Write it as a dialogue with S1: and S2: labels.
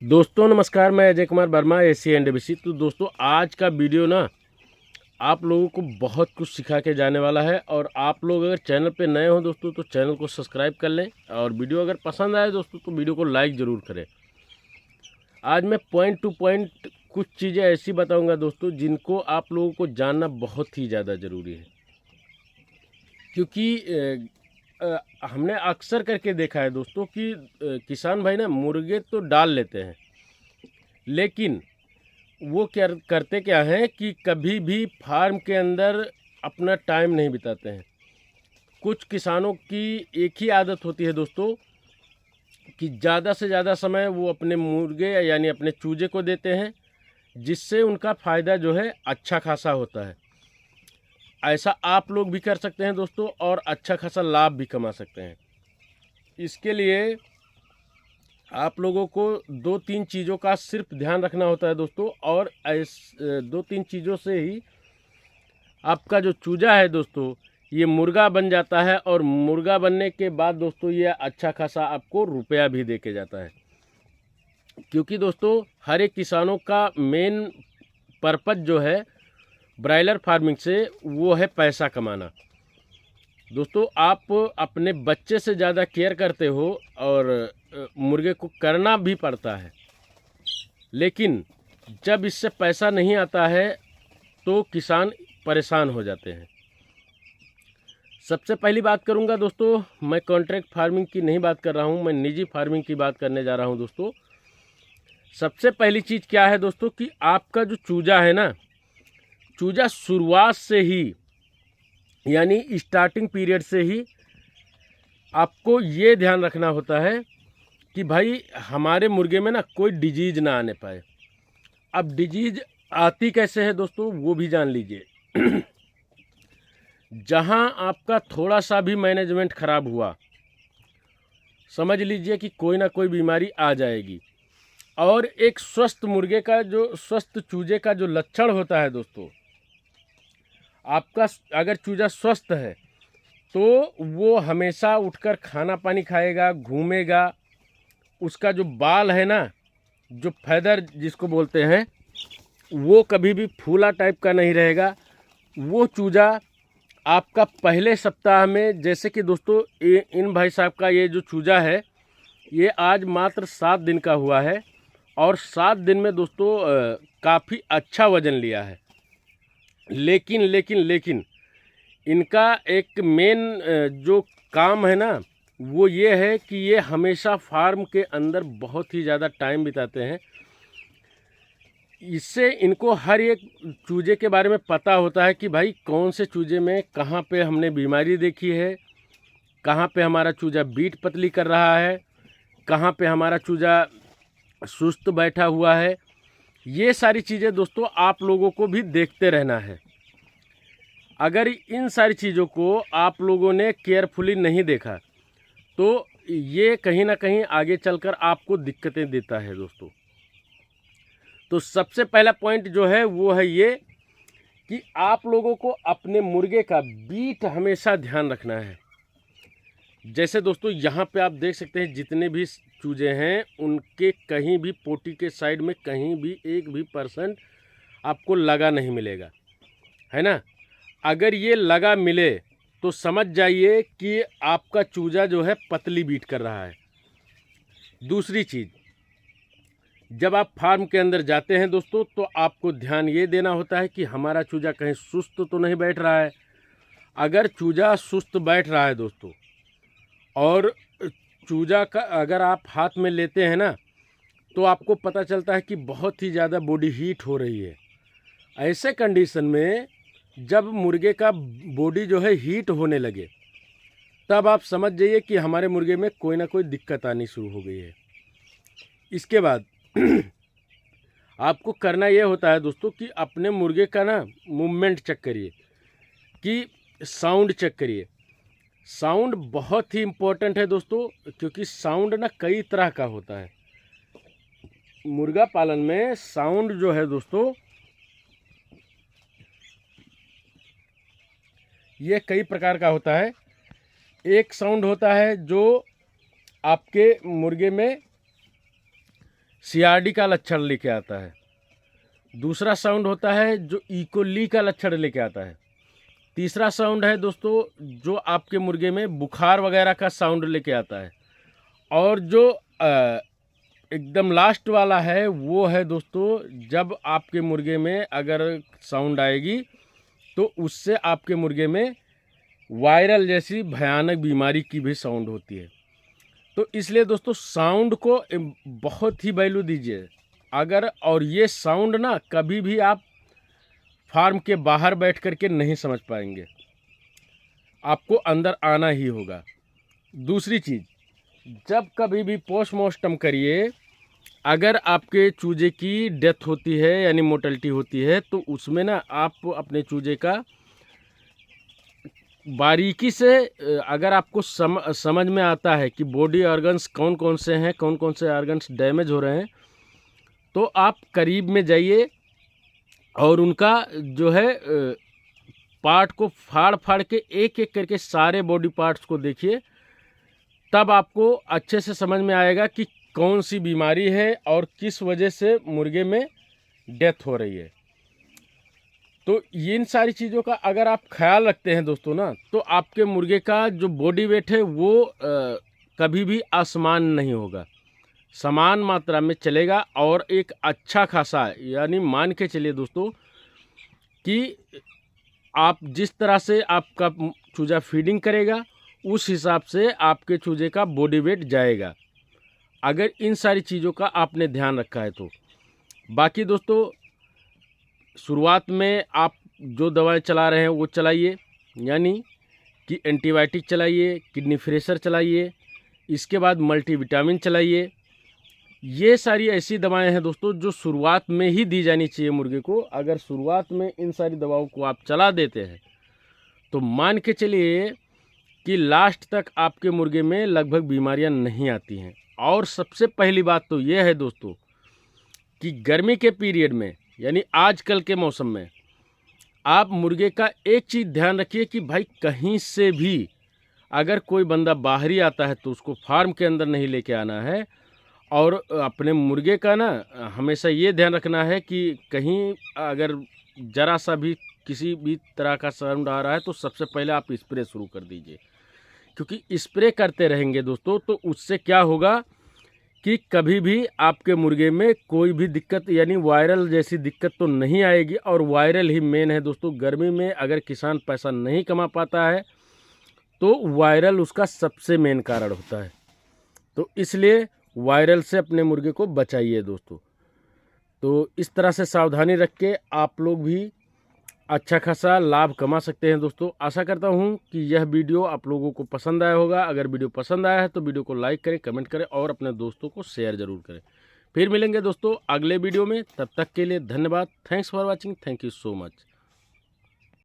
S1: दोस्तों नमस्कार, मैं Ajay Kumar Verma AC and ABC. तो दोस्तों आज का वीडियो ना आप लोगों को बहुत कुछ सिखा के जाने वाला है। और आप लोग अगर चैनल पे नए हो दोस्तों तो चैनल को सब्सक्राइब कर लें, और वीडियो अगर पसंद आए दोस्तों तो वीडियो को लाइक ज़रूर करें। आज मैं पॉइंट टू पॉइंट कुछ चीज़ें ऐसी बताऊँगा दोस्तों जिनको आप लोगों को जानना बहुत ही ज़्यादा ज़रूरी है, क्योंकि हमने अक्सर करके देखा है दोस्तों कि किसान भाई ना मुर्गे तो डाल लेते हैं, लेकिन वो क्या करते क्या हैं कि कभी भी फार्म के अंदर अपना टाइम नहीं बिताते हैं। कुछ किसानों की एक ही आदत होती है दोस्तों कि ज़्यादा से ज़्यादा समय वो अपने मुर्गे यानी अपने चूजे को देते हैं, जिससे उनका फ़ायदा जो है अच्छा खासा होता है। ऐसा आप लोग भी कर सकते हैं दोस्तों, और अच्छा खासा लाभ भी कमा सकते हैं। इसके लिए आप लोगों को दो तीन चीज़ों का सिर्फ ध्यान रखना होता है दोस्तों, और दो तीन चीज़ों से ही आपका जो चूजा है दोस्तों ये मुर्गा बन जाता है। और मुर्गा बनने के बाद दोस्तों ये अच्छा खासा आपको रुपया भी दे के जाता है, क्योंकि दोस्तों हर एक किसानों का मेन पर्पज़ जो है ब्रायलर फार्मिंग से वो है पैसा कमाना। दोस्तों आप अपने बच्चे से ज़्यादा केयर करते हो, और मुर्गे को करना भी पड़ता है, लेकिन जब इससे पैसा नहीं आता है तो किसान परेशान हो जाते हैं। सबसे पहली बात करूंगा दोस्तों, मैं कॉन्ट्रैक्ट फार्मिंग की नहीं बात कर रहा हूं, मैं निजी फार्मिंग की बात करने जा रहा हूं दोस्तों। सबसे पहली चीज़ क्या है दोस्तों कि आपका जो चूजा है ना, चूजा शुरुआत से ही यानी स्टार्टिंग पीरियड से ही आपको ये ध्यान रखना होता है कि भाई हमारे मुर्गे में ना कोई डिजीज़ ना आने पाए। अब डिजीज़ आती कैसे है दोस्तों वो भी जान लीजिए। जहां आपका थोड़ा सा भी मैनेजमेंट ख़राब हुआ, समझ लीजिए कि कोई ना कोई बीमारी आ जाएगी। और एक स्वस्थ मुर्गे का जो स्वस्थ चूजे का जो लक्षण होता है दोस्तों, आपका अगर चूजा स्वस्थ है तो वो हमेशा उठकर खाना पानी खाएगा, घूमेगा। उसका जो बाल है ना, जो फैदर जिसको बोलते हैं, वो कभी भी फूला टाइप का नहीं रहेगा। वो चूजा आपका पहले सप्ताह में, जैसे कि दोस्तों इन भाई साहब का ये जो चूजा है ये आज मात्र 7 दिन का हुआ है, और 7 दिन में दोस्तों काफ़ी अच्छा वज़न लिया है। लेकिन लेकिन लेकिन इनका एक मेन जो काम है ना वो ये है कि ये हमेशा फार्म के अंदर बहुत ही ज़्यादा टाइम बिताते हैं। इससे इनको हर एक चूजे के बारे में पता होता है कि भाई कौन से चूजे में कहाँ पे हमने बीमारी देखी है, कहाँ पे हमारा चूजा बीट पतली कर रहा है, कहाँ पे हमारा चूजा सुस्त बैठा हुआ है। ये सारी चीज़ें दोस्तों आप लोगों को भी देखते रहना है। अगर इन सारी चीज़ों को आप लोगों ने केयरफुली नहीं देखा तो ये कहीं ना कहीं आगे चलकर आपको दिक्कतें देता है दोस्तों। तो सबसे पहला पॉइंट जो है वो है ये कि आप लोगों को अपने मुर्गे का बीट हमेशा ध्यान रखना है। जैसे दोस्तों यहाँ पे आप देख सकते हैं जितने भी चूजे हैं उनके कहीं भी पोटी के साइड में कहीं भी एक भी परसेंट आपको लगा नहीं मिलेगा, है ना। अगर ये लगा मिले तो समझ जाइए कि आपका चूजा जो है पतली बीट कर रहा है। दूसरी चीज़, जब आप फार्म के अंदर जाते हैं दोस्तों तो आपको ध्यान ये देना होता है कि हमारा चूजा कहीं सुस्त तो नहीं बैठ रहा है। अगर चूजा सुस्त बैठ रहा है दोस्तों, और चूजा का अगर आप हाथ में लेते हैं ना तो आपको पता चलता है कि बहुत ही ज़्यादा बॉडी हीट हो रही है। ऐसे कंडीशन में जब मुर्गे का बॉडी जो है हीट होने लगे तब आप समझ जाइए कि हमारे मुर्गे में कोई ना कोई दिक्कत आनी शुरू हो गई है। इसके बाद आपको करना ये होता है दोस्तों कि अपने मुर्गे का ना मूवमेंट चेक करिए, कि साउंड चेक करिए। साउंड बहुत ही इम्पोर्टेंट है दोस्तों, क्योंकि साउंड ना कई तरह का होता है। मुर्गा पालन में साउंड जो है दोस्तों ये कई प्रकार का होता है। एक साउंड होता है जो आपके मुर्गे में CRD का लक्षण लेके आता है। दूसरा साउंड होता है जो इकोली का लक्षण लेके आता है। तीसरा साउंड है दोस्तों जो आपके मुर्गे में बुखार वगैरह का साउंड लेके आता है। और जो एकदम लास्ट वाला है वो है दोस्तों जब आपके मुर्गे में अगर साउंड आएगी तो उससे आपके मुर्गे में वायरल जैसी भयानक बीमारी की भी साउंड होती है। तो इसलिए दोस्तों साउंड को बहुत ही वैल्यू दीजिए। अगर और ये साउंड ना कभी भी आप फार्म के बाहर बैठ कर के नहीं समझ पाएंगे, आपको अंदर आना ही होगा। दूसरी चीज़, जब कभी भी पोस्टमार्टम करिए, अगर आपके चूजे की डेथ होती है यानी मोर्टेलिटी होती है तो उसमें ना आप अपने चूजे का बारीकी से अगर आपको समझ में आता है कि बॉडी ऑर्गन्स कौन कौन से हैं, कौन कौन से ऑर्गन्स डैमेज हो रहे हैं, तो आप करीब में जाइए और उनका जो है पार्ट को फाड़ फाड़ के एक एक करके सारे बॉडी पार्ट्स को देखिए। तब आपको अच्छे से समझ में आएगा कि कौन सी बीमारी है और किस वजह से मुर्गे में डेथ हो रही है। तो इन सारी चीज़ों का अगर आप ख्याल रखते हैं दोस्तों ना, तो आपके मुर्गे का जो बॉडी वेट है वो कभी भी असमान नहीं होगा, समान मात्रा में चलेगा। और एक अच्छा खासा यानी मान के चलिए दोस्तों कि आप जिस तरह से आपका चूजा फीडिंग करेगा उस हिसाब से आपके चूजे का बॉडी वेट जाएगा, अगर इन सारी चीज़ों का आपने ध्यान रखा है तो। बाकी दोस्तों शुरुआत में आप जो दवाएं चला रहे हैं वो चलाइए, यानी कि एंटीबायोटिक चलाइए, किडनी फ्रेशर चलाइए, इसके बाद मल्टीविटामिन चलाइए। ये सारी ऐसी दवाएं हैं दोस्तों जो शुरुआत में ही दी जानी चाहिए मुर्गे को। अगर शुरुआत में इन सारी दवाओं को आप चला देते हैं तो मान के चलिए कि लास्ट तक आपके मुर्गे में लगभग बीमारियां नहीं आती हैं। और सबसे पहली बात तो ये है दोस्तों कि गर्मी के पीरियड में यानी आजकल के मौसम में आप मुर्गे का एक चीज़ ध्यान रखिए कि भाई कहीं से भी अगर कोई बंदा बाहरी आता है तो उसको फार्म के अंदर नहीं लेके आना है। और अपने मुर्गे का ना हमेशा ये ध्यान रखना है कि कहीं अगर ज़रा सा भी किसी भी तरह का साउंड आ रहा है तो सबसे पहले आप स्प्रे शुरू कर दीजिए, क्योंकि स्प्रे करते रहेंगे दोस्तों तो उससे क्या होगा कि कभी भी आपके मुर्गे में कोई भी दिक्कत यानी वायरल जैसी दिक्कत तो नहीं आएगी। और वायरल ही मेन है दोस्तों। गर्मी में अगर किसान पैसा नहीं कमा पाता है तो वायरल उसका सबसे मेन कारण होता है। तो इसलिए वायरल से अपने मुर्गे को बचाइए दोस्तों। तो इस तरह से सावधानी रख के आप लोग भी अच्छा खासा लाभ कमा सकते हैं दोस्तों। आशा करता हूं कि यह वीडियो आप लोगों को पसंद आया होगा। अगर वीडियो पसंद आया है तो वीडियो को लाइक करें, कमेंट करें और अपने दोस्तों को शेयर ज़रूर करें। फिर मिलेंगे दोस्तों अगले वीडियो में, तब तक के लिए धन्यवाद। Thanks for watching. Thank you so much.